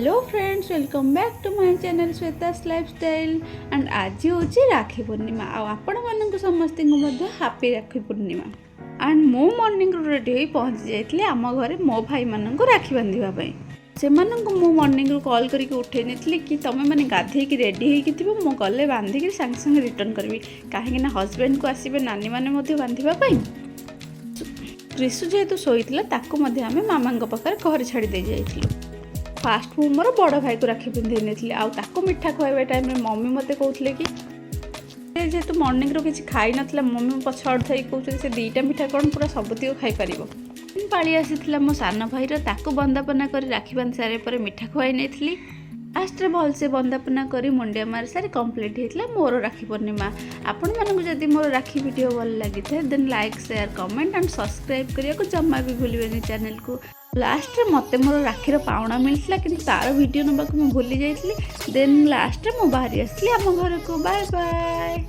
Hello friends, welcome back to my channel Shweta's lifestyle and आज हूँ राखी पूर्णिमा आपण मानक समस्त हापी राखी पूर्णिमा एंड मो मॉर्निंग रेडी हो पहुँची जाइए आम घरे मो भाई मानक राखी बांधापी से मु मॉर्निंग कॉल करके उठे नहीं कि तुम मैंने गाधे रेडी हो मु गले बांधिक सांगे सांगे रिटर्न करी कहीं हजबैंड को आसबे नानी मैंने बांधापी क्रिशु जेहेतु शोता आम मामा पाखे घर छाड़ी दे जाइलु। फास्ट मु मोर बड़ भाई को राखी पिंधे नहीं आउ मिठा खुआबा टाइम मम्मी मते कहते कि जेहेतु मॉर्निंग रो किसी खाई ना मम्मी पछड़ थी कहते से दीटा मिठा कौन पूरा सबुतिक खाई पार पाली आसी मो सान भाई ताकू बंदापना कर राखी बांधि सारे मिठा खुआई नहीं लास्ट भलसे बंदापना कर मुंडिया मारी सारी कंप्लीट होता मोर राखी पूर्णिमा। आपण मानक जदि मोर राखी वीडियो भल लगी था then like share comment and subscribe करने को जमा भी भूलिए चैनल को। लास्ट मते मोर राखीर पावना मिलता कि तार वीडियो नबाक भूली जाइए देन लास्ट मु बाहरी आसली आम घर को। Bye bye.